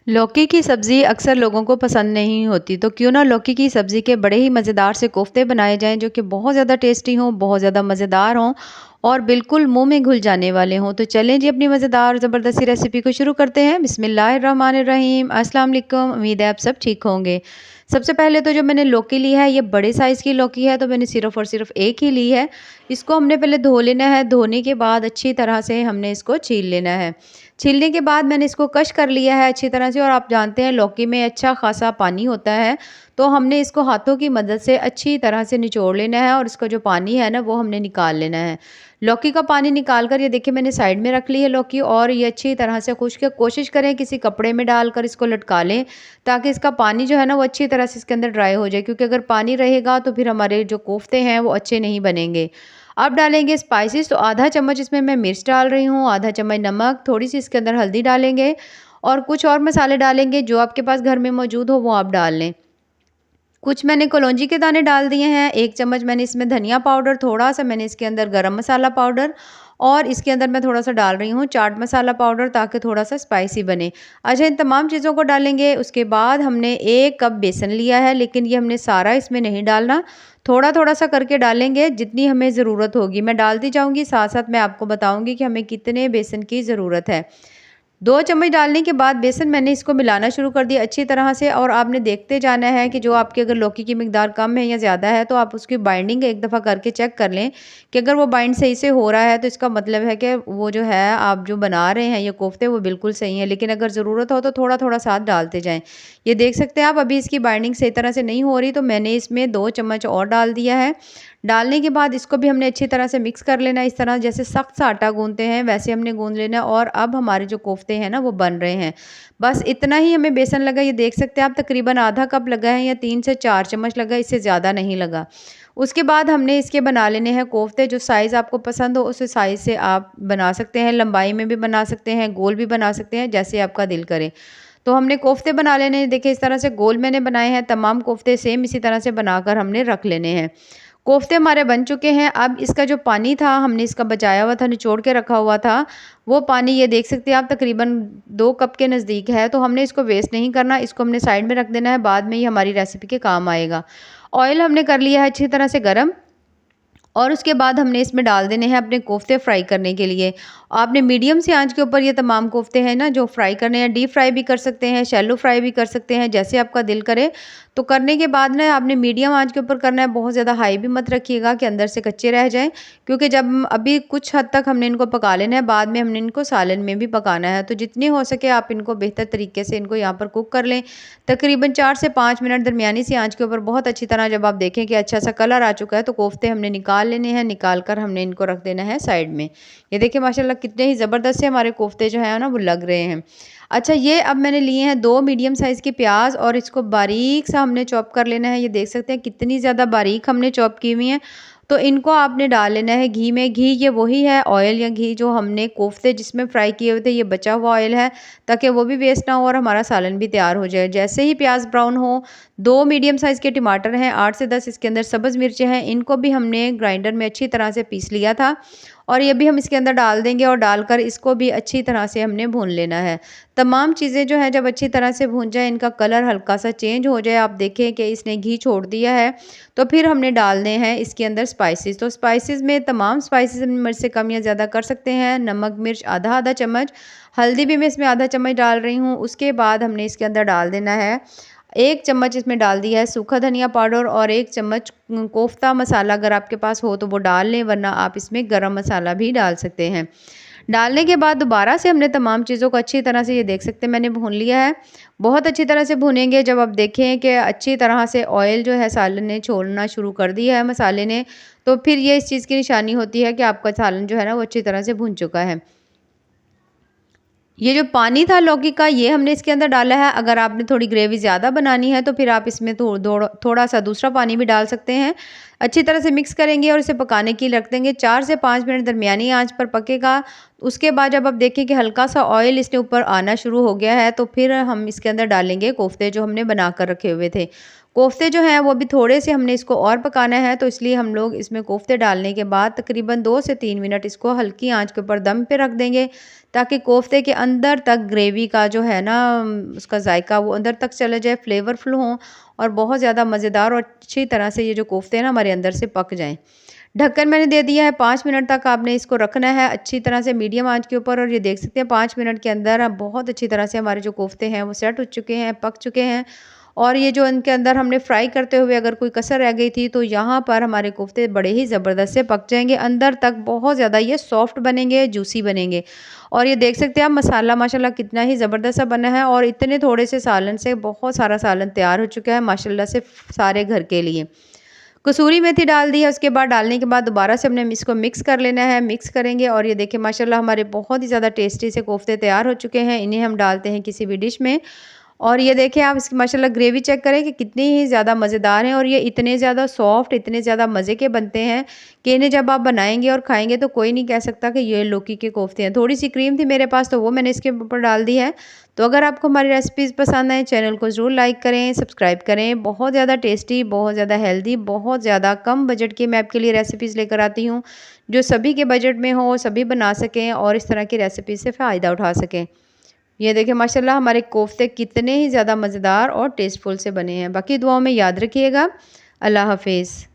लौकी की सब्ज़ी अक्सर लोगों को पसंद नहीं होती, तो क्यों ना लौकी की सब्ज़ी के बड़े ही मज़ेदार से कोफ्ते बनाए जाएँ जो कि बहुत ज़्यादा टेस्टी हों, बहुत ज़्यादा मज़ेदार हों और बिल्कुल मुँह में घुल जाने वाले हों। तो चलें जी अपनी मज़ेदार ज़बरदस्त सी रेसिपी को शुरू करते हैं। बिस्मिल्लाहिर्रहमानिर्रहीम। अस्सलाम वालेकुम। उम्मीद है आप सब ठीक होंगे। सबसे पहले तो जो मैंने लौकी ली है, ये बड़े साइज़ की लौकी है, तो मैंने सिर्फ़ और सिर्फ़ एक ही ली है। इसको हमने पहले धो लेना है, धोने के बाद अच्छी तरह से हमने इसको छील लेना है। छीलने के बाद मैंने इसको कश कर लिया है अच्छी तरह से और आप जानते हैं लौकी में अच्छा खासा पानी होता है, तो हमने इसको हाथों की मदद से अच्छी तरह से निचोड़ लेना है और इसका जो पानी है ना वो हमने निकाल लेना है। लौकी का पानी निकाल कर ये देखिए मैंने साइड में रख ली है लौकी और ये अच्छी तरह से खुश्क कोशिश करें किसी कपड़े में डालकर इसको लटका लें, ताकि इसका पानी जो है ना वो अच्छी तरह से इसके अंदर ड्राई हो जाए, क्योंकि अगर पानी रहेगा तो फिर हमारे जो कोफ्ते हैं वो अच्छे नहीं बनेंगे। अब डालेंगे स्पाइसेस, तो आधा चम्मच इसमें मैं मिर्च डाल रही हूँ, आधा चम्मच नमक, थोड़ी-सी इसके अंदर हल्दी डालेंगे और कुछ और मसाले डालेंगे, जो आपके पास घर में मौजूद हो वो आप डाल लें। कुछ मैंने कलौंजी के दाने डाल दिए हैं, 1 चम्मच मैंने इसमें धनिया पाउडर, थोड़ा-सा मैंने इसके अंदर गरम मसाला पाउडर और इसके अंदर मैं थोड़ा-सा डाल रही हूँ चाट मसाला पाउडर, ताकि थोड़ा-सा स्पाइसी बने। अच्छा, इन तमाम चीज़ों को डालेंगे, उसके बाद हमने 1 कप बेसन लिया है, लेकिन ये हमने सारा इसमें नहीं डालना, थोड़ा-थोड़ा सा करके डालेंगे जितनी हमें ज़रूरत होगी। मैं डालती जाऊँगी, साथ-साथ मैं आपको बताऊँगी कि हमें कितने बेसन की ज़रूरत है। 2 चम्मच डालने के बाद बेसन मैंने इसको मिलाना शुरू कर दिया अच्छी तरह से और आपने देखते जाना है कि जो आपकी अगर लौकी की मिकदार कम है या ज़्यादा है, तो आप उसकी बाइंडिंग एक दफ़ा करके चेक कर लें कि अगर वो बाइंड सही से हो रहा है, तो इसका मतलब है कि वो जो है आप जो बना रहे हैं ये कोफ्ते वो बिल्कुल सही हैं। लेकिन अगर ज़रूरत हो तो थोड़ा-थोड़ा साथ डालते जाएँ। ये देख सकते हैं आप, अभी इसकी बाइंडिंग सही तरह से नहीं हो रही, तो मैंने इसमें 2 चम्मच और डाल दिया है। डालने के बाद इसको भी हमने अच्छी तरह से मिक्स कर लेना है, इस तरह जैसे सख्त सा आटा गूँथते हैं वैसे हमने गूँथ लेना है और अब हमारे जो कोफ्ते हैं ना वो बन रहे हैं। बस इतना ही हमें बेसन लगा, ये देख सकते हैं आप, तकरीबन आधा कप लगा है या 3 से 4 चम्मच लगा है, इससे ज़्यादा नहीं लगा। उसके बाद हमने इसके बना लेने हैं कोफ्ते, जो साइज़ आपको पसंद हो उस साइज़ से आप बना सकते हैं, लंबाई में भी बना सकते हैं, गोल भी बना सकते हैं, जैसे आपका दिल करे। तो हमने कोफ्ते बना लेने हैं, देखिए इस तरह से गोल मैंने बनाए हैं, तमाम कोफ्ते सेम इसी तरह से बनाकर हमने रख लेने हैं। कोफ्ते हमारे बन चुके हैं, अब इसका जो पानी था हमने इसका बचाया हुआ था, निचोड़ के रखा हुआ था, वो पानी ये देख सकते हैं आप तकरीबन 2 कप के नज़दीक है, तो हमने इसको वेस्ट नहीं करना, इसको हमने साइड में रख देना है, बाद में ये हमारी रेसिपी के काम आएगा। ऑयल हमने कर लिया है अच्छी तरह से गरम और उसके बाद हमने इसमें डाल देने हैं अपने कोफ्ते फ्राई करने के लिए। आपने मीडियम सी आंच के ऊपर ये तमाम कोफ्ते हैं ना जो फ्राई करने हैं, डीप फ्राई भी कर सकते हैं, शैलो फ्राई भी कर सकते हैं, जैसे आपका दिल करे। तो करने के बाद ना आपने मीडियम आंच के ऊपर करना है, बहुत ज़्यादा हाई भी मत रखिएगा कि अंदर से कच्चे रह जाएँ, क्योंकि जब अभी कुछ हद तक हमने इनको पका लेना है, बाद में हमने इनको सालन में भी पकाना है। तो जितनी हो सके आप इनको बेहतर तरीके से इनको यहाँ पर कुक कर लें। तकरीबन 4 से 5 मिनट दरमियानी सी आँच के ऊपर बहुत अच्छी तरह जब आप देखें कि अच्छा सा कलर आ चुका है, तो कोफ्ते हमने निकाल लेने हैं, निकाल कर हमने इनको रख देना है साइड में। ये देखिए माशाल्लाह कितने ही ज़बरदस्त से हमारे कोफ्ते जो हैं ना वो लग रहे हैं। अच्छा, ये अब मैंने लिए हैं 2 मीडियम साइज़ के प्याज़ और इसको बारीक सा हमने चॉप कर लेना है। ये देख सकते हैं कितनी ज़्यादा बारीक हमने चॉप की हुई हैं। तो इनको आपने डाल लेना है घी में। घी ये वही है ऑयल या घी जो हमने कोफ्ते जिसमें फ्राई किए हुए थे, ये बचा हुआ ऑयल है, ताकि वो भी वेस्ट ना हो और हमारा सालन भी तैयार हो जाए। जैसे ही प्याज़ ब्राउन हो, 2 मीडियम साइज़ के टमाटर हैं, 8 से 10 इसके अंदर सब्ज़ मिर्चें हैं, इनको भी हमने ग्राइंडर में अच्छी तरह से पीस लिया था और ये भी हम इसके अंदर डाल देंगे और डालकर इसको भी अच्छी तरह से हमने भून लेना है। तमाम चीज़ें जो हैं जब अच्छी तरह से भून जाएँ, इनका कलर हल्का सा चेंज हो जाए, आप देखें कि इसने घी छोड़ दिया है, तो फिर हमने डालने हैं इसके अंदर स्पाइसेस। तो स्पाइसेस में तमाम स्पाइसेस मिर्च से कम या ज़्यादा कर सकते हैं। नमक मिर्च आधा-आधा चम्मच, हल्दी भी मैं इसमें आधा चम्मच डाल रही हूँ। उसके बाद हमने इसके अंदर डाल देना है 1 चम्मच, इसमें डाल दिया है सूखा धनिया पाउडर और 1 चम्मच कोफ्ता मसाला, अगर आपके पास हो तो वो डाल लें, वरना आप इसमें गरम मसाला भी डाल सकते हैं। डालने के बाद दोबारा से हमने तमाम चीज़ों को अच्छी तरह से, ये देख सकते हैं मैंने भून लिया है। बहुत अच्छी तरह से भूनेंगे, जब आप देखें कि अच्छी तरह से ऑयल जो है सालन ने छोड़ना शुरू कर दिया है मसाले ने, तो फिर ये इस चीज़ की निशानी होती है कि आपका सालन जो है ना वो अच्छी तरह से भुन चुका है। ये जो पानी था लौकी का, ये हमने इसके अंदर डाला है। अगर आपने थोड़ी ग्रेवी ज़्यादा बनानी है तो फिर आप इसमें थोड़ा सा दूसरा पानी भी डाल सकते हैं। अच्छी तरह से मिक्स करेंगे और इसे पकाने के लिए रख देंगे। 4 से 5 मिनट दरमियानी आँच पर पकेगा। उसके बाद जब आप देखें कि हल्का-सा ऑयल इसके ऊपर आना शुरू हो गया है, तो फिर हम इसके अंदर डालेंगे कोफ्ते जो हमने बना कर रखे हुए थे। कोफ्ते जो हैं वो अभी थोड़े से हमने इसको और पकाना है, तो इसलिए हम लोग इसमें कोफ्ते डालने के बाद तकरीबन 2 से 3 मिनट इसको हल्की आँच के ऊपर दम पे रख देंगे, ताकि कोफ्ते के अंदर तक ग्रेवी का जो है ना उसका जायका वो अंदर तक चले जाए, फ्लेवरफुल हों और बहुत ज़्यादा मज़ेदार और अच्छी तरह से ये जो कोफ्ते हैं ना हमारे अंदर से पक जाएँ। ढक्कन मैंने दे दिया है, 5 मिनट तक आपने इसको रखना है अच्छी तरह से मीडियम आँच के ऊपर, और ये देख सकते हैं 5 मिनट के अंदर बहुत अच्छी तरह से हमारे जो कोफ्ते हैं वो सेट हो चुके हैं, पक चुके हैं। और ये जो इनके अंदर हमने फ्राई करते हुए अगर कोई कसर रह गई थी, तो यहाँ पर हमारे कोफ्ते बड़े ही ज़बरदस्त से पक जाएँगे, अंदर तक बहुत ज़्यादा ये सॉफ्ट बनेंगे, जूसी बनेंगे। और ये देख सकते हैं आप मसाला माशाल्लाह कितना ही ज़बरदस्त सा बना है, और इतने थोड़े से सालन से बहुत सारा सालन तैयार हो चुका है माशाल्लाह से सारे घर के लिए। कसूरी मेथी डाल दी है, उसके बाद डालने के बाद दोबारा से हमने इसको मिक्स कर लेना है, मिक्स करेंगे और ये देखिए माशाल्लाह हमारे बहुत ही ज़्यादा टेस्टी से कोफ्ते तैयार हो चुके हैं। इन्हें हम डालते हैं किसी भी डिश में, और ये देखिए आप इसकी माशाल्लाह ग्रेवी चेक करें कि कितनी ही ज़्यादा मज़ेदार हैं, और ये इतने ज़्यादा सॉफ्ट, इतने ज़्यादा मज़े के बनते हैं कि इन्हें जब आप बनाएँगे और खाएँगे तो कोई नहीं कह सकता कि ये लौकी के कोफ्ते हैं। थोड़ी-सी क्रीम थी मेरे पास, तो वो मैंने इसके ऊपर डाल दी है। तो अगर आपको हमारी रेसिपीज़ पसंद आएँ, चैनल को ज़रूर लाइक करें, सब्सक्राइब करें। बहुत ज़्यादा टेस्टी, बहुत ज़्यादा हेल्दी, बहुत ज़्यादा कम बजट की मैं आपके लिए रेसिपीज़ लेकर आती हूँ, जो सभी के बजट में हो, सभी बना सकें और इस तरह की रेसिपी से फ़ायदा उठा सकें। ये देखिए माशाल्लाह हमारे कोफ्ते कितने ही ज़्यादा मज़ेदार और टेस्टफुल से बने हैं। बाकी दुआओं में याद रखिएगा। अल्लाह हाफ़िज़।